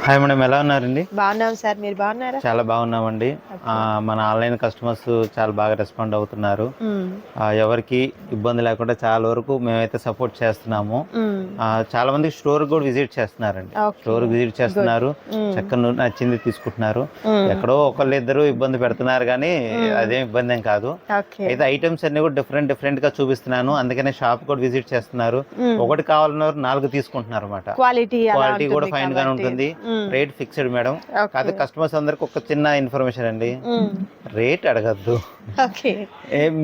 Hi madam, ఎలా ఉన్నారండి? బాగున్నాం సార్, మీరు బాగున్నారా? చాలా బాగున్నామండి. మన ఆన్లైన్ కస్టమర్స్ చాలా బాగా రెస్పాండ్ అవుతున్నారు. ఎవరికి ఇబ్బంది లేకుండా చాలా వరకు మేమైతే సపోర్ట్ చేస్తున్నాము. చాలా మంది స్టోర్ కూడా విజిట్ చేస్తున్నారండి. స్టోర్ విజిట్ చేస్తున్నారు, చక్కగా నచ్చింది తీసుకుంటున్నారు. ఎక్కడో ఒకళ్ళిద్దరు ఇబ్బంది పెడుతున్నారు కానీ అదేం ఇబ్బంది ఏం కాదు. అయితే ఐటమ్స్ అన్ని కూడా డిఫరెంట్ గా చూపిస్తున్నాను, అందుకనే షాప్ కూడా విజిట్ చేస్తున్నారు. ఒకటి కావాలన్నారు 4 తీసుకుంటున్నారు అన్నమాట. క్వాలిటీ కూడా ఫైన్ గానే ఉంటుంది. Rate fixed madam. కాదు కస్టమర్స్ అందరికి ఒక చిన్న ఇన్ఫర్మేషన్ అండి, రేట్ అడగద్దు.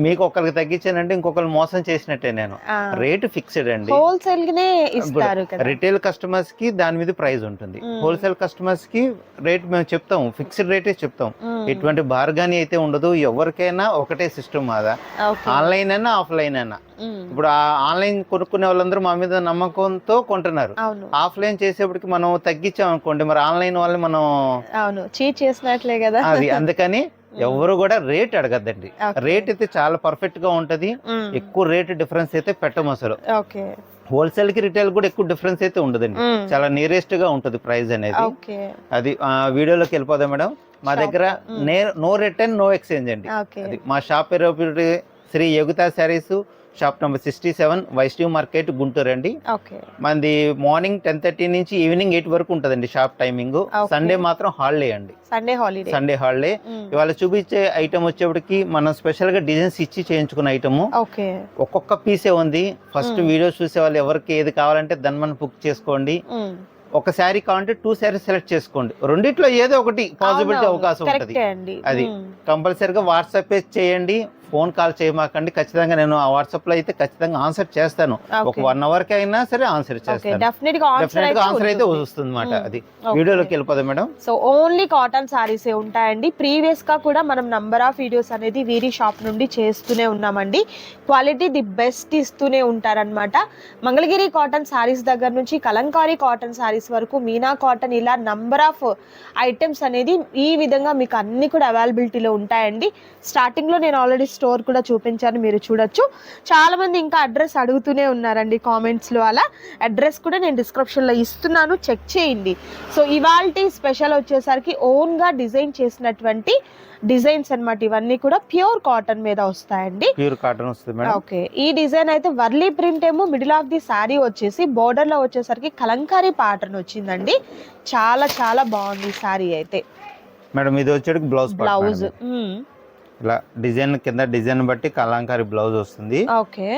మీకు ఒకరికి తగ్గించానంటే ఇంకొకరు మోసం చేసినట్టే. నేను రేట్ ఫిక్స్డ్ అండి. రిటైల్ కస్టమర్స్ కి దాని మీద ప్రైస్ ఉంటుంది, హోల్సేల్ కస్టమర్స్ కి రేట్ మేము చెప్తాం, ఫిక్స్డ్ రేటే చెప్తాం. ఎటువంటి బార్గాని అయితే ఉండదు. ఎవరికైనా ఒకటే సిస్టమ్ మాదా, ఆన్లైన్ అయినా ఆఫ్లైన్ అయినా. ఇప్పుడు ఆన్లైన్ కొనుక్కునే వాళ్ళందరూ మా మీద నమ్మకంతో కొంటున్నారు. ఆఫ్లైన్ చేసేప్పటికి మనం తగ్గించాం అనుకోండి, మరి ఆన్లైన్ వాళ్ళని మనం చీట్ చేసినట్లే కదా. అది అందుకని ఎవరు కూడా రేట్ అడగద్దండి. రేట్ అయితే చాలా పర్ఫెక్ట్ గా ఉంటది. ఎక్కువ రేట్ డిఫరెన్స్ అయితే పెట్టం అసలు. హోల్సేల్ కి రిటైల్ కూడా ఎక్కువ డిఫరెన్స్ అయితే ఉండదండి, చాలా నియరెస్ట్ గా ఉంటది ప్రైస్ అనేది. అది వీడియోలోకి వెళ్ళిపోదాం మేడం. మా దగ్గర నో రిటర్న్ నో ఎక్స్చేంజ్ అండి. అది మా షాప్ పేరు Shri Yogita sarees, shop number 67, Vaishnavi market, Guntur అండి. మనది మార్నింగ్ 10:30 నుంచి ఈవినింగ్ 8 వరకు ఉంటదండి షాప్ టైమింగ్. సండే మాత్రం హాలిడే అండి, సండే హాలిడే. ఇవాళ చూపించే ఐటమ్ వచ్చేప్పటికి మనం స్పెషల్ గా డిజైన్స్ ఇచ్చి చేయించుకున్న ఐటమ్. ఒక్కొక్క పీసే ఉంది. ఫస్ట్ వీడియో చూసే వాళ్ళు ఎవరికి ఏది కావాలంటే దాన్ని మనం బుక్ చేసుకోండి. ఒక శారీ కావాలంటే 2 శారీస్ సెలెక్ట్ చేసుకోండి. రెండిట్లో ఏదో ఒకటి పాసిబిలిటీ అవకాశం ఉంటుంది. అది కంపల్సరీగా వాట్సాప్ చేయండి, ఫోన్ కాల్ చేయమాకండి. ఖచ్చితంగా నేను ఆ వాట్సాప్ లో అయితే ఖచ్చితంగా ఆన్సర్ చేస్తాను. ఒక 1 అవర్ కి అయినా సరే ఆన్సర్ చేస్తాను. డెఫినెట్ గా ఆన్సర్ అయితే వస్తుంది అన్నమాట. అది వీడియోలోకి వెళ్ళిపోదాం madam. So only cotton saris ఉంటాయండి. ప్రీవియస్ గా కూడా మనం నంబర్ ఆఫ్ వీడియోస్ అనేది వీరి షాప్ నుండి చేస్తూనే ఉన్నామండి. క్వాలిటీ ది బెస్ట్ ఇస్తూనే ఉంటారనమాట. మంగళగిరి కాటన్ సారీస్ దగ్గర నుంచి కలంకారీ కాటన్ సారీస్ వరకు, మీనా కాటన్, ఇలా నంబర్ ఆఫ్ ఐటమ్స్ అనేది ఈ విధంగా మీకు అన్ని కూడా అవైలబిలిటీలో ఉంటాయండి. స్టార్టింగ్ లో నేను ఆల్రెడీ స్టోర్ కూడా చూపించాను, మీరు చూడొచ్చు. చాలా మంది ఇంకా అడ్రస్ అడుగుతూనే ఉన్నారండి కామెంట్స్ లో. అలా అడ్రస్ కూడా నేను డిస్క్రిప్షన్ లో ఇస్తున్నాను, చెక్ చేయండి. సో ఇవాల్టి స్పెషల్ వచ్చేసరికి ఓన్ గా డిజైన్ చేసినటువంటి డిజైన్స్ అన్నమాట. ఇవన్నీ కూడా ప్యూర్ కాటన్ మీద వస్తాయండి. ప్యూర్ కాటన్ వస్తుంది మేడం. ఓకే, ఈ డిజైన్ అయితే వర్లీ ప్రింట్ ఏమో మిడిల్ ఆఫ్ ది సారీ వచ్చేసి బోర్డర్ లో వచ్చేసరికి కలంకారీ ప్యాటర్న్ వచ్చిందండి. చాలా చాలా బాగుంది ఈ సారీ అయితే మేడం. ఇది వచ్చేటికి బ్లౌజ్ ఇలా డిజైన్ కింద డిజైన్ బట్టి కలంకారీ బ్లౌజ్ వస్తుంది.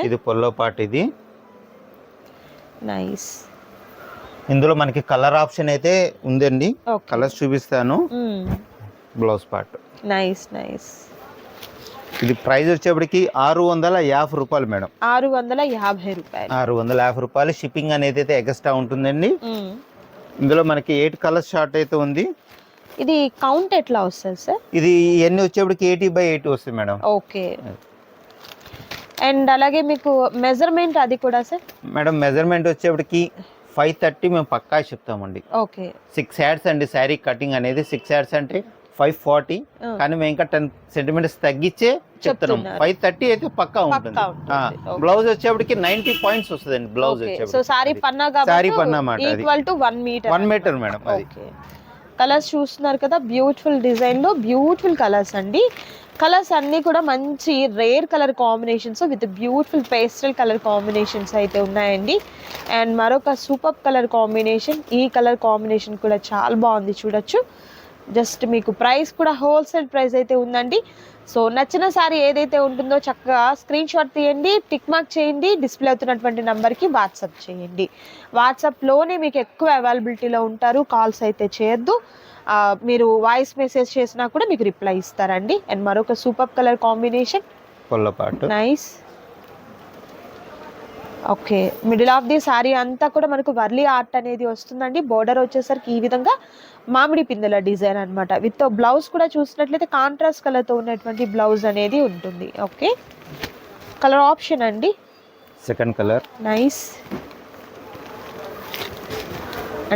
ఇది పొల్లో పార్ట్. ఇది నైస్. ఇందులో మనకి కలర్ ఆప్షన్ అయితే ఉందండి, కలర్స్ చూపిస్తాను. Blouse part nice nice. ఇది ప్రైస్ వచ్చేప్పటికి 650 రూపాయలు మేడం. 650 రూపాయలు. 650 రూపాయలు. షిప్పింగ్ అనేది అయితే ఎక్స్ట్రా ఉంటుందండి. ఇందులో మనకి 8 కలర్స్ షార్ట్ అయితే ఉంది. ఇది కౌంట్ ఎట్లా వస్తుంది సార్? ఇది ఇవన్నీ వచ్చేప్పటికి 80/80 వస్తుంది మేడం. ఓకే. అండ్ అలాగే మీకు మెజర్మెంట్ అది కూడా సార్? మేడం మెజర్మెంట్ వచ్చేప్పటికి 530 మేము పక్కా చెప్తామండి. ఓకే. 6 యాడ్స్ అండి శారీ కటింగ్ అనేది. 6 యాడ్స్ అంటే 540, కానీ మేము ఇంకా 10 సెంటీమీటర్స్ తగ్గించే చెప్తున్నాం. 530 అయితే పక్కా ఉంటుంది. బ్లౌజ్ వచ్చేప్పటికి 90 పాయింట్స్ వస్తుందండి. బ్లౌజ్ వచ్చేప్పటికి సారీ పన్నా మాట ఈక్వల్ టు 1 మీటర్ మేడం. అది కలర్స్ చూస్తున్నారు కదా, బ్యూటిఫుల్ డిజైన్ లో బ్యూటిఫుల్ కలర్స్ అండి. కలర్స్ అన్ని కూడా మంచి rare colour combinations with beautiful pastel colour combinations అయితే ఉన్నాయండి. అండ్ మరొక సూపర్ కలర్ కాంబినేషన్, ఈ కలర్ కాంబినేషన్ కూడా చాలా బాగుంది, చూడొచ్చు. జస్ట్ మీకు ప్రైస్ కూడా హోల్సేల్ ప్రైస్ అయితే ఉందండి. సో నచ్చిన సారీ ఏదైతే ఉంటుందో చక్కగా స్క్రీన్ షాట్ తీయండి, టిక్ మార్క్ చేయండి, డిస్ప్లే అవుతున్నటువంటి నెంబర్కి వాట్సాప్ చేయండి. వాట్సాప్లోనే మీకు ఎక్కువ అవైలబిలిటీలో ఉంటారు, కాల్స్ అయితే చేయొద్దు. మీరు వాయిస్ మెసేజ్ చేసినా కూడా మీకు రిప్లై ఇస్తారండి. అండ్ మరొక super colour combination, nice. Okay, middle of the sari అంతా కూడా మనకు వర్లీ ఆర్ట్ అనేది వస్తుందండి. బోర్డర్ వచ్చేసరికి ఈ విధంగా మామిడి పిందెల డిజైన్ అనమాట. విత్ బ్లౌజ్ కూడా చూసినట్లయితే కాంట్రాస్ట్ కలర్తో ఉన్నటువంటి బ్లౌజ్ అనేది ఉంటుంది. ఓకే, కలర్ ఆప్షన్ అండి, second colour, nice.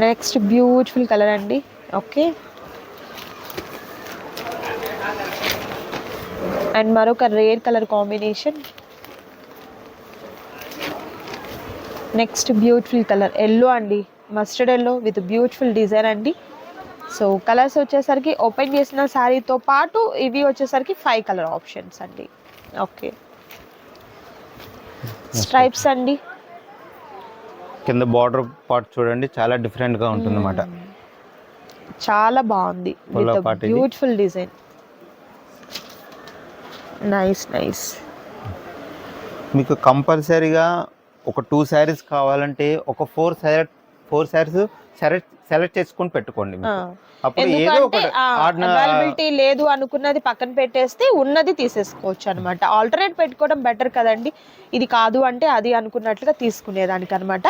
Next beautiful colour అండి. ఓకే, అండ్ మరొక rare colour combination. Next beautiful colour yellow అండి, mustard yellow with beautiful design అండి. సో కలర్స్ వచ్చేసరికి ఓపెన్ చేసిన శారీతో పాటు ఇవి వచ్చేసరికి 5 కలర్ ఆప్షన్స్ అండి. ఓకే, స్ట్రైప్స్ అండి. కింద బార్డర్ పార్ట్ చూడండి చాలా డిఫరెంట్ గా ఉంటుంది అన్నమాట. చాలా బాగుంది, బ్యూటిఫుల్ డిజైన్. Nice nice. మీకు కంపల్సరీగా ఒక 2 శారీస్ కావాలంటే ఒక 4 శారీస్ సెలెక్ట్ చేసుకొని పెట్టుకోండి. అప్పుడు ఏదో ఒకటి అవైలబిలిటీ లేదు అనుకున్నది పక్కన పెట్టేస్తే ఉన్నది తీసేసుకోవచ్చు అనమాట. ఆల్టర్నేట్ పెట్టుకోవడం బెటర్ కదండి. ఇది కాదు అంటే అది అనుకున్నట్లుగా తీసుకునేదానికి అనమాట.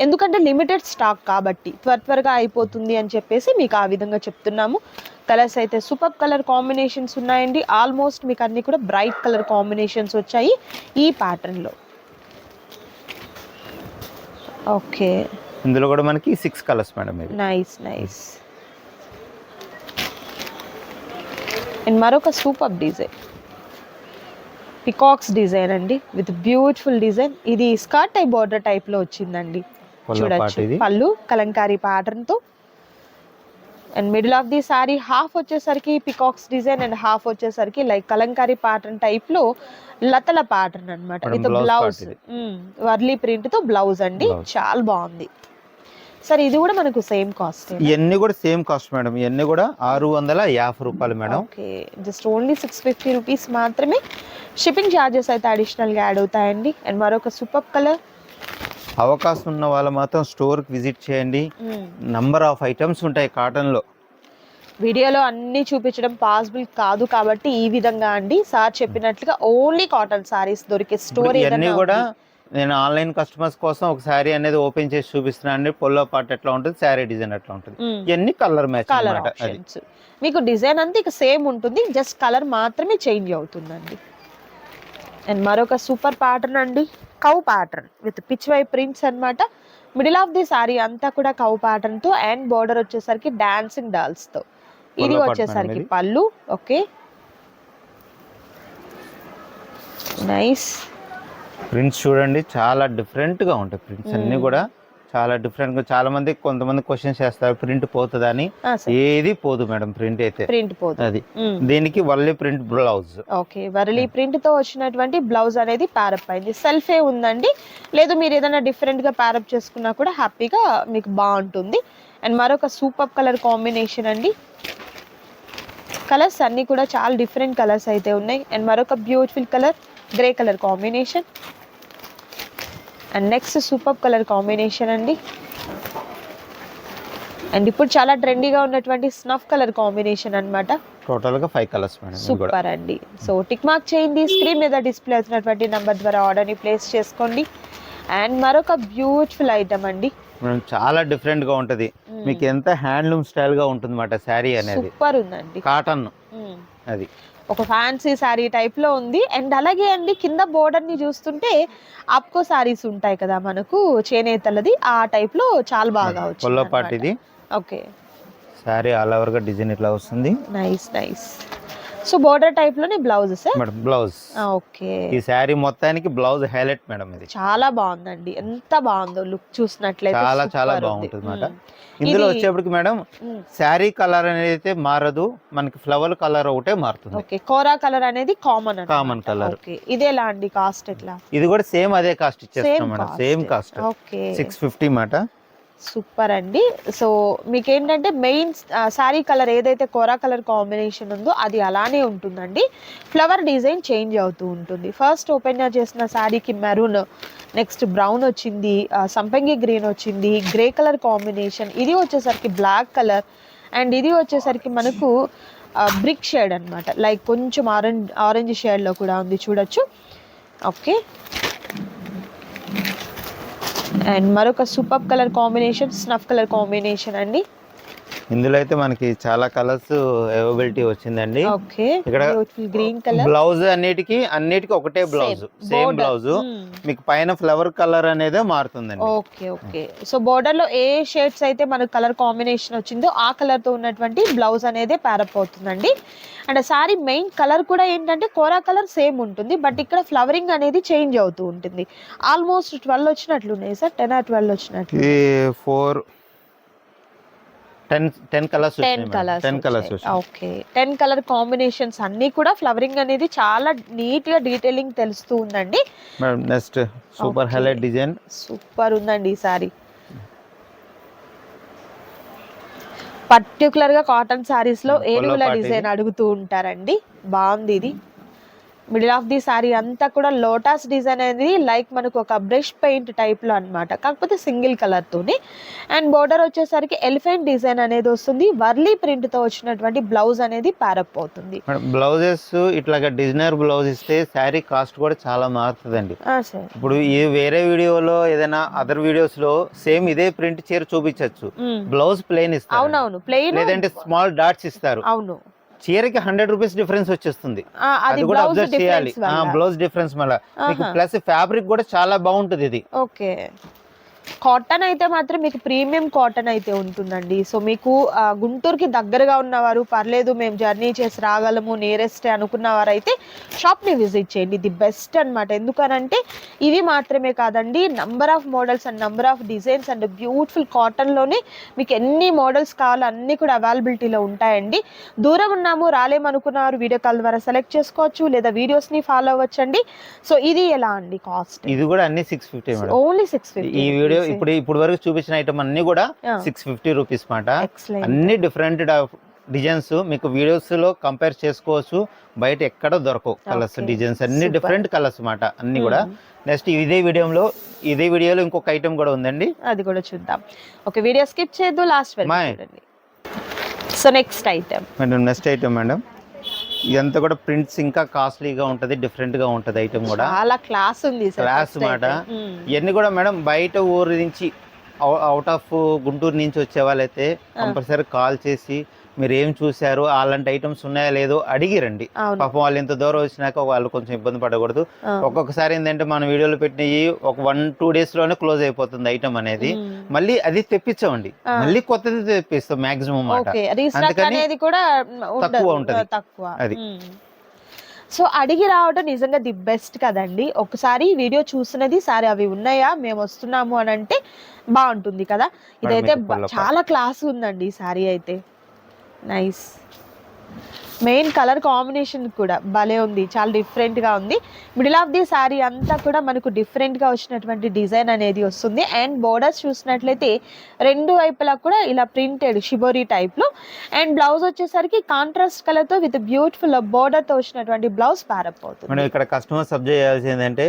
ఎందుకంటే లిమిటెడ్ స్టాక్ కాబట్టి త్వరగా అయిపోతుంది అని చెప్పేసి మీకు ఆ విధంగా చెప్తున్నాము. కలర్స్ అయితే సూపర్ కలర్ కాంబినేషన్స్ ఉన్నాయండి. ఆల్మోస్ట్ మీకు అన్ని కూడా బ్రైట్ కలర్ కాంబినేషన్స్ వచ్చాయి ఈ ప్యాటర్న్ లో. ఓకే, ఇందులో కూడా మనకి 6 colours madam. Nice nice. And మరొక సూపర్ డిజైన్, పికాక్స్ డిజైన్ అండి విత్ బ్యూటిఫుల్ డిజైన్. ఇది స్కర్ట్ టైప్ బోర్డర్ టైప్ లో వచ్చిందండి. చూడొచ్చు పళ్ళు కలంకారీ ప్యాటర్న్ తో. And middle of the sorry half వచ్చేసరికి పికాక్స్ డిజైన్ అండ్ హాఫ్ వచ్చేసరికి లైక్ కలంకారీ ప్యాటర్న్ టైప్ లో లతల ప్యాటర్న్ అన్నమాట. విత్ బ్లౌజ్ వర్లీ ప్రింట్ తో బ్లౌజ్ అండి. చాలా బాగుంది సార్. ఇది కూడా మనకు సేమ్ కాస్ట్? ఇవన్నీ కూడా సేమ్ కాస్ట్ మేడం. ఇవన్నీ కూడా 650 రూపాయలు madam. Okay, just only 650 rupees మాత్రమే. షిప్పింగ్ ఛార్జెస్ అయితే అడిషనల్ గా యాడ్ అవుతాయండి. అండ్ మరొక సూపర్ కలర్. అవకాశం ఉన్న వాళ్ళు మాత్రం స్టోర్ కి విజిట్ చేయండి. నంబర్ ఆఫ్ ఐటమ్స్ ఉంటాయి కాటన్ లో. వీడియోలో అన్ని చూపించడం పాసిబుల్ కాదు కాబట్టి ఈ విధంగా అండి సార్ చెప్పినట్లుగా ఓన్లీ కాటన్ సారీస్ దొరికే స్టోర్ ఇవన్నీ కూడా నేను ఆన్లైన్ కస్టమర్స్ కోసం ఒక శారీ అనేది ఓపెన్ చేసి చూపిస్తున్నాను అండి. పొల్లో పార్ట్ ఎట్లా ఉంటుంది, శారీ డిజైన్ ఎట్లా ఉంటుంది, ఇవన్నీ కలర్ మ్యాచ్ ఆప్షన్స్. మీకు డిజైన్ అంతా ఇక సేమ్ ఉంటుంది, జస్ట్ కలర్ మాత్రమే చేంజ్ అవుతుందండి. అండ్ మరొక సూపర్ ప్యాటర్న్ అండి, cow pattern with pichwai prints అన్నమాట. మిడిల్ ఆఫ్ ది సారీ అంతా కూడా కౌ ప్యాటర్న్ తో అండ్ బోర్డర్ వచ్చేసరికి డాన్సింగ్ డాల్స్ తో. ఇది వచ్చేసరికి పళ్ళు. Okay, nice. ప్రింట్స్ చూడండి చాలా డిఫరెంట్ గా ఉంటాయి. ప్రింట్స్ అన్ని కూడా చాలా డిఫరెంట్ గా. చాలా మంది కొంతమంది క్వశ్చన్స్ చేస్తారు ప్రింట్ పోతుందా అని. ఏది పోదు మేడం, ప్రింట్ అయితే ప్రింట్ పోదు. అది దీనికి Warli print blouse. Okay, Warli print తో వచ్చినటువంటి బ్లౌజ్ అనేది ప్యారప్ అయింది. సెల్ఫే ఉందండి, లేదు మీరు ఏదైనా డిఫరెంట్ గా ప్యారప్ చేసుకున్నా కూడా హ్యాపీగా మీకు బాగుంటుంది. అండ్ మరొక సూపర్ కలర్ కాంబినేషన్ అండి. కలర్స్ అన్ని కూడా చాలా డిఫరెంట్ కలర్స్ అయితే ఉన్నాయి. అండ్ మరొక beautiful colour grey colour combination. And next super colour combination అండి. అండ్ ఇప్పుడు చాలా ట్రెండీగా ఉన్నటువంటి స్నఫ్ కలర్ కాంబినేషన్ అన్నమాట. టోటల్ గా 5 కలర్స్ మేడం. సూపర్ అండి. సో టిక్ మార్క్ చేయండి, స్క్రీన్ మీద డిస్ప్లే అవుతున్నటువంటి నంబర్ ద్వారా ఆర్డర్ ని ప్లేస్ చేసుకోండి. అండ్ మరొక బ్యూటిఫుల్ ఐటమ్ అండి, చాలా డిఫరెంట్ గా ఉంటది. మీకు ఎంత హ్యాండ్లూమ్ స్టైల్ గా ఉంటుంది అన్నమాట శారీ అనేది. సూపర్ ఉందండి, కాటన్ అది ఒక ఫ్యాన్సీ శారీ టైప్ లో ఉంది. అండ్ అలాగే అండి కింద బోర్డర్ ని చూస్తుంటే ఆప్కో సారీస్ ఉంటాయి కదా మనకు చేనేతలది, ఆ టైప్ లో చాలా బాగా వచ్చింది. పొల్లో పార్ట్ ఇది. ఓకే, శారీ ఆల్ ఓవర్ గా డిజైన్ ఇట్లా వస్తుంది. Nice nice. So border type లోనే blouse sir? Madam blouse. Okay, ఈ శారీ మొత్తానికి బ్లౌజ్ హైలైట్ మేడం. ఇది చాలా బాగుందండి, ఎంత బాగుందో లుక్ చూసినట్లయితే చాలా చాలా బాగుంటుంది అన్నమాట. ఇందులో వచ్చేప్పటికి మేడం శారీ కలర్ అనేది అయితే మారదు, మనకి ఫ్లవర్ కలర్ ఒకటే మారుతుంది. ఓకే, కోరా కలర్ అనేది కామన్ కలర్. ఓకే, ఇది ఎలా అండి కాస్ట్ ఎట్లా? ఇది కూడా సేమ్ అదే కాస్ట్ ఇచ్చేస్తాం మేడం, సేమ్ కాస్ట్. ఓకే, 650 మాట. సూపర్ అండి. సో మీకు ఏంటంటే మెయిన్ శారీ కలర్ ఏదైతే కోరా కలర్ కాంబినేషన్ ఉందో అది అలానే ఉంటుందండి. ఫ్లవర్ డిజైన్ చేంజ్ అవుతూ ఉంటుంది. ఫస్ట్ ఓపెన్ చేసిన శారీకి మెరూన్, నెక్స్ట్ బ్రౌన్ వచ్చింది, సంపంగి గ్రీన్ వచ్చింది, గ్రే కలర్ కాంబినేషన్, ఇది వచ్చేసరికి బ్లాక్ కలర్, అండ్ ఇది వచ్చేసరికి మనకు బ్రిక్ షేడ్ అన్నమాట, లైక్ కొంచెం ఆరెంజ్ షేడ్లో కూడా ఉంది చూడొచ్చు. ఓకే, అండ్ మరొక super colour combination snuff colour combination అండి. ఇందులో అయితే మనకి చాలా కలర్స్ అవైలబిలిటీ వచ్చిందండి. ఓకే, ఇక్కడ గ్రీన్ కలర్ బ్లౌజ్ అన్నిటికి ఒకటే బ్లౌజ్, సేమ్ బ్లౌజ్. మీకు పైన ఫ్లవర్ కలర్ అనేది మారుతుందండి. ఓకే ఓకే, సో బోర్డర్ లో ఏ షేడ్స్ అయితే మనకు కలర్ కాంబినేషన్ వచ్చిందో ఆ కలర్ తో ఉన్నటువంటి బ్లౌజ్ అనేది ప్యారప్ అవుతుందండి. అండ్ సారీ మెయిన్ కలర్ కూడా ఏంటంటే కోరా కలర్ సేమ్ ఉంటుంది, బట్ ఇక్కడ ఫ్లవరింగ్ అనేది చేంజ్ అవుతూ ఉంటుంది. ఆల్మోస్ట్ 12 వచ్చినట్లున్నాయి సార్, 10 or 12 వచ్చినట్లు. 4 10 colours 10 colours okay 10 colour combinations అన్ని కూడా ఫ్లవరింగ్ అనేది చాలా నీట్ గా డీటెయిలింగ్ తెలుస్తూ ఉందండి. Next super highlight design, super ఉందండి ఈ సారీ. పర్టికులర్ గా కాటన్ సారీస్ లో ఏనుగుల డిజైన్ అడుగుతూ ఉంటారండి. బాగుంది ఇది. మిడిల్ ఆఫ్ ది సారీ అంతా కూడా లోటస్ డిజైన్ అనేది లైక్ మనకు ఒక బ్రష్ పెయింట్ టైప్ లో అన్నమాట, కాకపోతే సింగిల్ కలర్ తోని. అండ్ బోర్డర్ వచ్చేసరికి ఎలిఫెంట్ డిజైన్ అనేది వస్తుంది. వర్లీ ప్రింట్ తో వచ్చినటువంటి బ్లౌజ్ అనేది ప్యారప్ అవుతుంది. బ్లౌజెస్ ఇట్లాగా డిజైనర్ బ్లౌజ్ ఇస్తే శారీ కాస్ట్ కూడా చాలా మారుతుందండి. ఇప్పుడు ఈ వేరే వీడియోలో ఏదైనా అదర్ వీడియోస్ లో సేమ్ ఇదే ప్రింట్ చీర చూపించచ్చు, బ్లౌజ్ ప్లెయిన్ ఇస్తారు. అవునవును, ప్లెయిన్ లేదంటే స్మాల్ డాట్స్ ఇస్తారు. అవును, చీరకి 100 రూపీస్ డిఫరెన్స్ వచ్చేస్తుంది. అది కూడా అబ్జర్వ్ చేయాలి. బ్లౌజ్ డిఫరెన్స్ మళ్ళీ మీకు ప్లస్ ఫ్యాబ్రిక్ కూడా చాలా బాగుంటుంది ఇది. ఓకే, కాటన్ అయితే మాత్రం మీకు ప్రీమియం కాటన్ అయితే ఉంటుందండి. సో మీకు గుంటూరుకి దగ్గరగా ఉన్నవారు పర్లేదు మేము జర్నీ చేసి రాగలము నియరెస్ట్ అనుకున్న వారైతే షాప్ని విజిట్ చేయండి. ది బెస్ట్ అనమాట. ఎందుకనంటే ఇవి మాత్రమే కాదండి, number of models and number of designs and beautiful కాటన్లోనే మీకు ఎన్ని మోడల్స్ కావాలో అన్నీ కూడా అవైలబిలిటీలో ఉంటాయండి. దూరం ఉన్నాము రాలేమనుకున్నవారు వీడియో కాల్ ద్వారా సెలెక్ట్ చేసుకోవచ్చు, లేదా వీడియోస్ని ఫాలో అవ్వచ్చండి. సో ఇది ఎలా అండి కాస్ట్? ఇది కూడా అన్ని 650, ఓన్లీ 650. ఈ వీడియో ఇప్పుడు వరకు చూపించిన ఐటమ్ అన్ని కూడా 650 రూపీస్ మాట. అన్ని డిఫరెంట్ డిజైన్స్ మీకు వీడియోస్ లో కంపేర్ చేసుకోవచ్చు, బయట ఎక్కడ దొరకవు కలర్స్ డిజైన్స్ అన్ని డిఫరెంట్ కలర్స్ మాట అన్ని కూడా. నెక్స్ట్ ఇదే వీడియోలో ఇంకొక ఐటమ్ కూడా ఉందండి, అది కూడా చూద్దాం. ఓకే, వీడియో స్కిప్ చేయొద్దు, లాస్ట్ వరకు చూడండి. సో నెక్స్ట్ ఐటమ్ మేడం ఇదంతా కూడా ప్రింట్స్ ఇంకా కాస్ట్లీగా ఉంటది, డిఫరెంట్ గా ఉంటది. ఐటమ్ కూడా చాలా క్లాస్ ఉంది, క్లాస్ మాట. ఇవన్నీ కూడా మేడం బయట ఊరు నుంచి అవుట్ ఆఫ్ గుంటూరు నుంచి వచ్చే వాళ్ళైతే కంపల్సరీ కాల్ చేసి మీరు ఏం చూసారు, అలాంటి ఐటమ్స్ ఉన్నాయా లేదో అడిగిరండి. పాపం వాళ్ళు ఇంత దూరం వచ్చినాక వాళ్ళు కొంచెం ఇబ్బంది పడకూడదు. ఒక్కొక్కసారి ఏంటంటే మన వీడియోలో పెట్టినవి ఒక 1-2 days లోనే క్లోజ్ అయిపోతుంది ఐటమ్ అనేది. మళ్ళీ అది తెప్పించామండి, మళ్ళీ కొత్తది తెప్పిస్తాం మాక్సిమం మాట. అందుకని తక్కువ ఉంటది అది. సో అడిగి రావడం నిజంగా ది బెస్ట్ కదండి. ఒకసారి వీడియో చూసినది సరే అవి ఉన్నాయా మేము వస్తున్నాము అని అంటే బాగుంటుంది కదా. ఇదైతే చాలా క్లాస్ ఉందండి ఈ సారీ అయితే. నైస్. మెయిన్ కలర్ కాంబినేషన్ కూడా భలే ఉంది, చాలా డిఫరెంట్గా ఉంది. మిడిల్ ఆఫ్ ది శారీ అంతా కూడా మనకు డిఫరెంట్గా వచ్చినటువంటి డిజైన్ అనేది వస్తుంది. అండ్ బోర్డర్స్ చూసినట్లయితే రెండు వైపులా కూడా ఇలా ప్రింటెడ్ షిబోరీ టైప్లో. అండ్ బ్లౌజ్ వచ్చేసరికి కాంట్రాస్ట్ కలర్తో విత్ బ్యూటిఫుల్ బోర్డర్తో వచ్చినటువంటి బ్లౌజ్ ప్యారప్ అవుతుంది. మనం ఇక్కడ కస్టమర్ సబ్జెక్ట్ చేయాల్సింది ఏంటంటే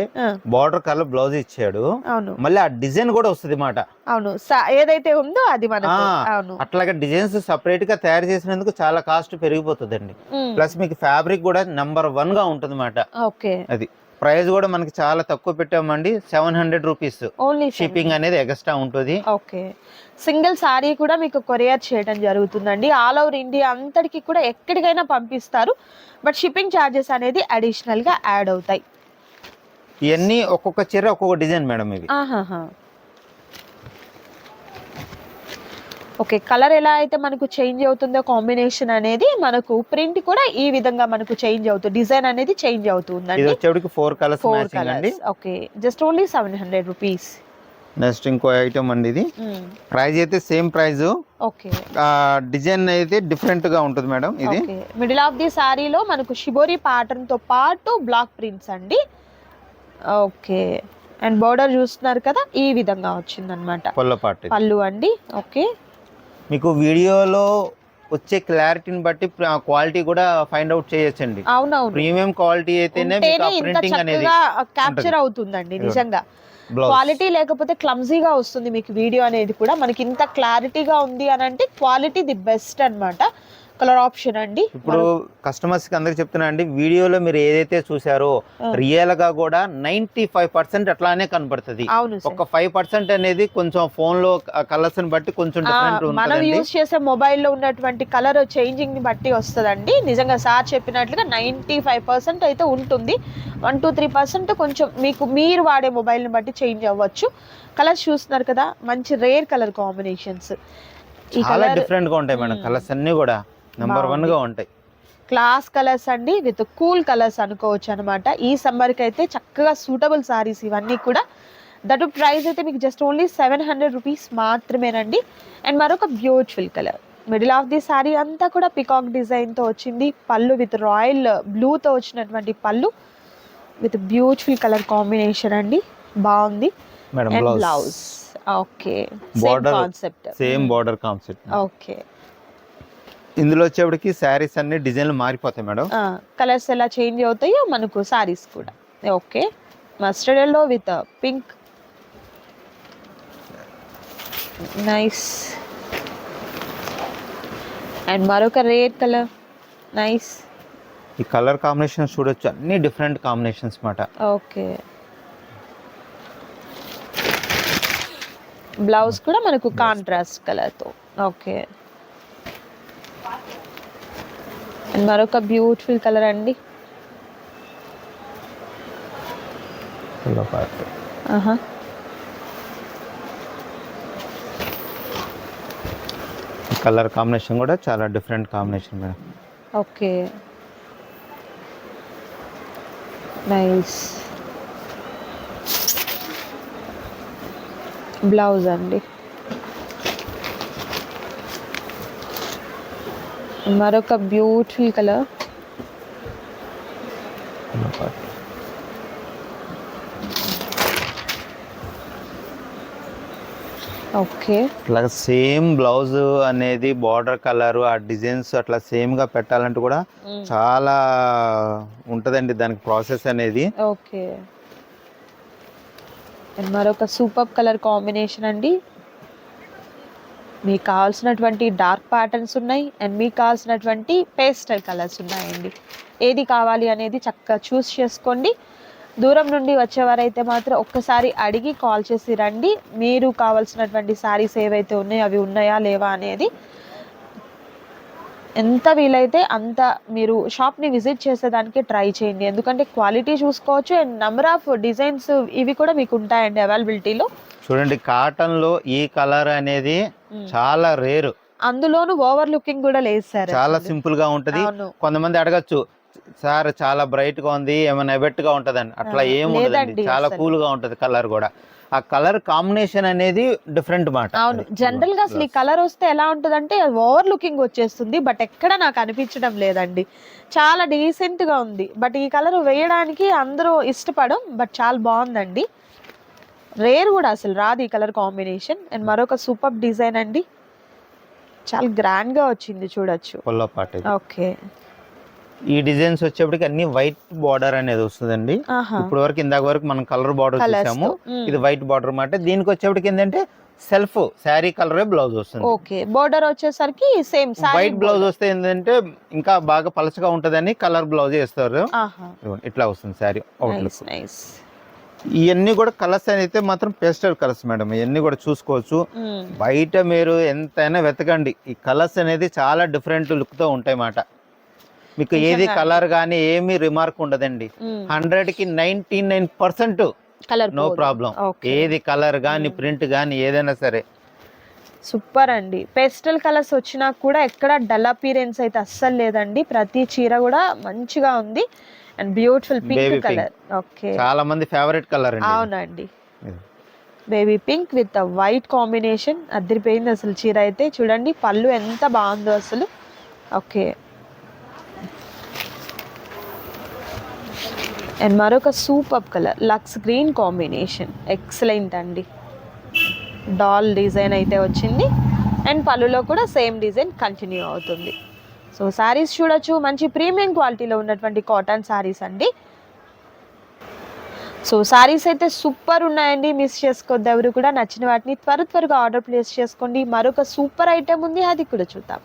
బోర్డర్ కలర్ బ్లౌజ్ ఇచ్చాడు, అవును, మళ్ళీ ఆ డిజైన్ కూడా వస్తుంది మాట. అవును, ఏదైతే ఉందో అది మనకు. అవును, అట్లాగే డిజైన్స్ సపరేట్ గా తయారు చేసినందుకు చాలా కాస్ట్ పెరిగిపోతుందండి. ప్లస్ మీకు ఫ్యాబ్రిక్ కూడా నంబర్ 1 గా ఉంటుంది మాట. అది ప్రైస్ కూడా మనకి చాలా తక్కువ పెట్టామండి, 700 రూపీస్. షిప్పింగ్ అనేది ఎక్స్ట్రా ఉంటుంది. ఓకే, సింగిల్ సారీ కూడా మీకు కొరియర్ చేయడం జరుగుతుందండి. ఆల్ ఓవర్ ఇండియా అంతటికి కూడా ఎక్కడికైనా పంపిస్తారు, బట్ షిప్పింగ్ ఛార్జెస్ అనేది అడిషనల్ గా యాడ్ అవుతాయి. ఇవన్నీ ఒక్కొక్క చీర ఒక్కొక్క డిజైన్ మేడం ఇవి. ఓకే, కలర్ ఎలా అయితే మనకు చేంజ్ అవుతుందో కాంబినేషన్ అనేది మనకు ప్రింట్ కూడా ఈ విధంగా మనకు చేంజ్ అవుతుంది, డిజైన్ అనేది చేంజ్ అవుతుందండి. ఇది వచ్చేటికి 4 కలర్స్ మ్యాచింగ్ అండి. Okay, just only 700 rupees. Next ఇంకో ఐటమ్ అండి, ఇది ప్రైస్ అయితే సేమ్ ప్రైస్. ఓకే, డిజైన్ అయితే డిఫరెంట్ గా ఉంటుంది మేడం. ఇది మిడిల్ ఆఫ్ ది సారీలో మనకు షిబోరి ప్యాటర్న్ తో పాటు బ్లాక్ ప్రింట్స్ అండి. ఓకే, అండ్ బోర్డర్ చూస్తున్నారు కదా ఈ విధంగా వచ్చింది అనమాట, పళ్ళు అండి. ఓకే, మీకు వీడియోలో వచ్చే క్లారిటీని బట్టి క్వాలిటీ కూడా ఫైండ్ అవుట్ చేయొచ్చండి. అవునవును, ప్రీమియం క్వాలిటీ అయితేనే ప్రింటింగ్ అనేది క్యాప్చర్ అవుతుందండి. నిజంగా క్వాలిటీ లేకపోతే క్లమ్జీగా వస్తుంది మీకు వీడియో అనేది కూడా. మనకి ఇంత క్లారిటీగా ఉంది అని అంటే క్వాలిటీ ది బెస్ట్ అన్నమాట. కలర్ ఆప్షన్ అండి. ఇప్పుడు కస్టమర్స్ కి అందరికి చెప్తున్నా అండి, వీడియోలో మీరు ఏదైతే చూసారో రియల్ గా కూడా 95% అట్లానే కనబడుతుంది. ఒక 5% అనేది కొంచెం ఫోన్ లో కలర్స్ ని బట్టి కొంచెం డిఫరెంట్ ఉంటుంది. మనం యూజ్ చేసే మొబైల్ లో ఉన్నటువంటి కలర్ చేంజింగ్ ని బట్టి వస్తుందండి. నిజంగా సార్ చెప్పినట్లుగా 95% అయితే ఉంటుంది. 1-2-3% కొంచెం మీరు వాడే మొబైల్ ని బట్టి చేంజ్ అవ్వచ్చు. కలర్స్ చూస్తున్నారు కదా, మంచి రేర్ కలర్ కాంబినేషన్స్. చాలా డిఫరెంట్ గా ఉంటాయి మేడం, కలర్స్ అన్ని కూడా నంబర్ 1 గా ఉంటాయి. క్లాస్ కలర్స్ అండి, విత్ కూల్ కలర్స్ అనుకోవచ్చు అనమాట. ఈ సమ్మర్ కి అయితే చక్కగా సూటబుల్ సారీస్ ఇవన్నీ కూడా. దట్ ప్రైస్ అయితే మీకు జస్ట్ ఓన్లీ 700 రూపీస్ మాత్రమేనండి. అండ్ మరొక beautiful colour middle of the sari అంతా కూడా పికాక్ డిజైన్ తో వచ్చింది. పళ్ళు విత్ రాయల్ బ్లూ తో వచ్చినటువంటి పళ్ళు విత్ బ్యూటిఫుల్ కలర్ కాంబినేషన్ అండి, బాగుంది. Madam blouse okay Border concept, same border concept. Okay. ఇందులో వచ్చేప్పటికి శారీస్ అన్ని డిజైన్లు మారిపోతాయి మేడం. కలర్స్ ఎలా చేంజ్ అవుతాయో మనకు సారీస్ కూడా. Okay, mustard yellow with pink, nice. And మరొక రేర్ కలర్, నైస్. ఈ కలర్ కాంబినేషన్స్ చూడొచ్చు, అన్ని డిఫరెంట్ కాంబినేషన్స్ మాట. ఓకే, బ్లౌజ్ కూడా మనకు కాంట్రాస్ట్ కలర్ తో. ఓకే, అండ్ మరొక బ్యూటిఫుల్ కలర్ అండి. కలర్ కాంబినేషన్ కూడా చాలా different combination madam. Okay, nice. Blouse అండి, మరొక బ్యూటిఫుల్ కలర్. ఓకే, ఇట్లా సేమ్ బ్లౌజ్ అనేది బార్డర్ కలర్ ఆ డిజైన్స్ అట్లా సేమ్ గా పెట్టాలంటే కూడా చాలా ఉంటదండి దానికి ప్రాసెస్ అనేది. ఓకే, అండ్ మరొక సూపర్ కలర్ కాంబినేషన్ అండి. మీకు కావాల్సినటువంటి డార్క్ ప్యాటర్న్స్ ఉన్నాయి అండ్ మీకు కావాల్సినటువంటి పేస్టల్ కలర్స్ ఉన్నాయండి. ఏది కావాలి అనేది చక్కగా చూస్ చేసుకోండి. దూరం నుండి వచ్చేవారైతే మాత్రం ఒక్కసారి అడిగి కాల్ చేసి రండి. మీరు కావాల్సినటువంటి శారీస్ ఏవైతే ఉన్నాయో అవి ఉన్నాయా లేవా అనేది ఎంత వీలైతే అంత మీరు షాప్ని విజిట్ చేసేదానికి ట్రై చేయండి. ఎందుకంటే క్వాలిటీ చూసుకోవచ్చు అండ్ నెంబర్ ఆఫ్ డిజైన్స్ ఇవి కూడా మీకు ఉంటాయండి అవైలబిలిటీలో. చూడండి కాటన్ లో ఈ కలర్ అనేది చాలా రేరు, అందులోను ఓవర్ లుకింగ్ కూడా లేదు సార్, చాలా సింపుల్ గా ఉంటది. కొంతమంది అడగచ్చు సార్ చాలా బ్రైట్ గా ఉంది ఏమైనా ఎబెట్ గా ఉంటదని, అట్లా ఏం ఉండదండి, చాలా కూల్ గా ఉంటది కలర్ కూడా. ఆ కలర్ కాంబినేషన్ అనేది డిఫరెంట్ మాట. అవును, జనరల్ గా అసలు ఈ కలర్ వస్తే ఎలా ఉంటదంటే ఓవర్ లుకింగ్ వచ్చేస్తుంది, బట్ ఎక్కడ నాకు అనిపించడం లేదండి, చాలా డీసెంట్ గా ఉంది. బట్ ఈ కలర్ వేయడానికి అందరూ ఇష్టపడం, బట్ చాలా బాగుందండి. రేర్ కూడా అసలు రాదు ఈ కలర్ కాంబినేషన్. అండ్ మరొక సూపర్ డిజైన్ అండి, చాలా గ్రాండ్ గా వచ్చింది చూడొచ్చు. ఓకే, ఈ డిజైన్స్ వచ్చేప్పటికి అన్ని వైట్ బార్డర్ అనేది వస్తుందండి. ఇప్పుడు వరకు ఇందాక వరకు మనం కలర్ బార్డర్ చూసాము, ఇది వైట్ బార్డర్ మాట. దీనికి వచ్చేప్పటికి ఏంటంటే సెల్ఫ్ శారీ కలర్ బ్లౌజ్ వస్తుంది. ఓకే, బార్డర్ వచ్చేసరికి సేమ్ వైట్ బ్లౌజ్ వస్తే ఏంటంటే ఇంకా బాగా పలచగా ఉంటదని కలర్ బ్లౌజ్ వేస్తారు. ఇట్లా వస్తుంది శారీ అవుట్లుక్. ఇవన్నీ కూడా కలర్స్ అయితే మాత్రం పేస్టల్ కలర్స్ మేడం, ఇవన్నీ కూడా చూసుకోవచ్చు. బయట మీరు ఎంతైనా వెతకండి, ఈ కలర్స్ అనేది చాలా డిఫరెంట్ లుక్ తో ఉంటాయి మాట. మీకు ఏది కలర్ గానీ ఏమి రిమార్క్ ఉండదండి. 100కి 99% నో ప్రాబ్లం. ఏది కలర్ గానీ ప్రింట్ గానీ ఏదైనా సరే సూపర్ అండి. పేస్టల్ కలర్స్ వచ్చినా కూడా ఎక్కడ డల్ అపీరెన్స్ అయితే అస్సలు లేదండి. ప్రతి చీర కూడా మంచిగా ఉంది and beautiful pink colour. Okay, చాలా మంది ఫేవరెట్ కలర్ అండి. అవునండి, baby pink with white combination అదిరిపోయింది అసలు చీర అయితే. చూడండి పళ్ళు ఎంత బాగుందో అసలు. ఓకే, అండ్ మరొక super colour lux green combination, excellent అండి. డాల్ డిజైన్ అయితే వచ్చింది అండ్ పళ్ళులో కూడా సేమ్ డిజైన్ కంటిన్యూ అవుతుంది. సో శారీస్ చూడొచ్చు, మంచి ప్రీమియం క్వాలిటీలో ఉన్నటువంటి కాటన్ శారీస్ అండి. సో శారీస్ అయితే సూపర్ ఉన్నాయండి, మిస్ చేసుకోవద్దు ఎవరు కూడా. నచ్చిన వాటిని త్వరగా ఆర్డర్ ప్లేస్ చేసుకోండి. మరొక సూపర్ ఐటెం ఉంది, అది కూడా చూద్దాం.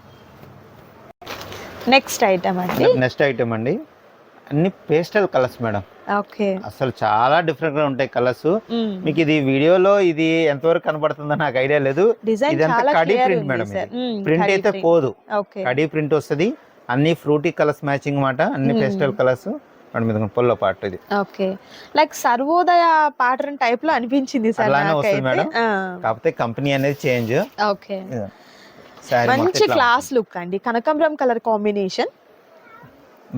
నెక్స్ట్ ఐటెం అండి అన్ని పేస్టల్ కలర్స్ మేడం. ఓకే, అసలు చాలా డిఫరెంట్ గా ఉంటాయి కలర్స్. మీకు ఇది వీడియోలో ఇది ఎంతవరకు కనబడుతుందో నాకు ఐడియా లేదు. ఇదంతా కడీ ప్రింట్ మేడం, ప్రింట్ అయితే పోదు, కడీ ప్రింట్ వస్తుంది. అన్ని ఫ్రూటీ కలర్స్ మ్యాచింగ్ మాట, అన్ని పేస్టల్ కలర్స్. పొల్లో పార్ట్ ఇది. Okay, like Sarvodaya pattern type లో అనిపించింది సార్. అలానే వస్తుంది మేడం, కాకపోతే కంపెనీ అనేది చేంజ్. ఓకే, మంచి క్లాస్ లుక్ అండి. కనకాంబరం colour combination,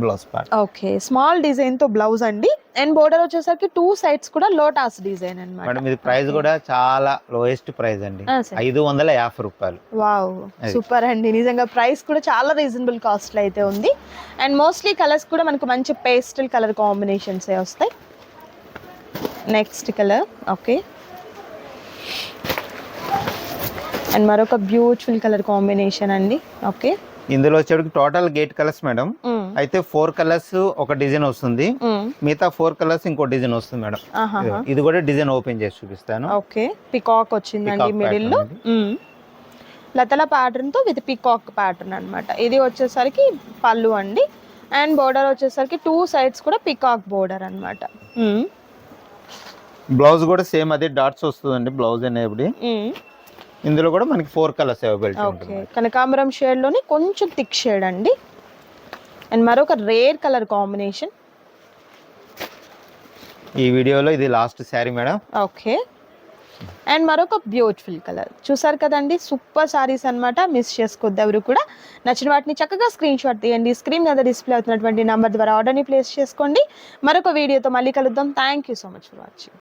blouse part. Okay, small design తో బ్లౌజ్ అండి. అండ్ బోర్డర్ వచ్చేసరికి 2 సైడ్స్ కూడా లోటాస్ డిజైన్ అన్నమాట. మేడం ఇది ప్రైస్ కూడా చాలా లోయెస్ట్ ప్రైస్ అండి, 550 రూపాయలు. వావ్ సూపర్ అండి, నిజంగా ప్రైస్ కూడా చాలా రీజనబుల్ కాస్ట్ లో అయితే ఉంది. అండ్ మోస్ట్లీ కలర్స్ కూడా మనకు మంచి పేస్టల్ కలర్ కాంబినేషన్స్ వస్తాయి. నెక్స్ట్ కలర్ ఓకే, అండ్ మరొక బ్యూటిఫుల్ కలర్ కాంబినేషన్ అండి. ఓకే, ఇందులో వచ్చేటికి టోటల్ గేట్ కలర్స్ మేడం. అయితే 4 కలర్స్ ఒక డిజైన్ వస్తుంది, మిగతా 4 కలర్స్ ఇంకో డిజైన్ వస్తుంది మేడం. ఇది కూడా డిజైన్ ఓపెన్ చేసి చూపిస్తాను. ఓకే, పికాక్ వచ్చిందండి మిడిల్ లో, లతల ప్యాటర్న్ తో విత్ పికాక్ ప్యాటర్న్ అన్నమాట. ఇది వచ్చేసరికి పళ్ళు అండి. అండ్ బోర్డర్ వచ్చేసరికి 2 సైడ్స్ కూడా పికాక్ బోర్డర్ అన్నమాట. బ్లౌజ్ కూడా సేమ్ అదే డాట్స్ వస్తుందండి బ్లౌజ్ అనేది. ఇందులో కూడా మనకి 4 కలర్స్ అవైలబిలిటీ ఉంటుంది. ఓకే, కనకాంబరం షేడ్ లోని కొంచెం థిక్ షేడ్ అండి. అండ్ మరొక రేర్ కలర్ కాంబినేషన్. ఈ వీడియోలో ఇది last sari madam. Okay, and మరొక బ్యూటిఫుల్ కలర్ చూసారు కదండి, సూపర్ సారీస్ అన్నమాట. మిస్ చేసుకోవద్దు ఎవరు కూడా. నచ్చిన వాటిని చక్కగా స్క్రీన్ షాట్ తీయండి, స్క్రీన్ మీద డిస్ప్లే అవుతున్నటువంటి నంబర్ ద్వారా ఆర్డర్ని ప్లేస్ చేసుకోండి. మరొక వీడియోతో మళ్ళీ కలుద్దాం. Thank you so much for watching.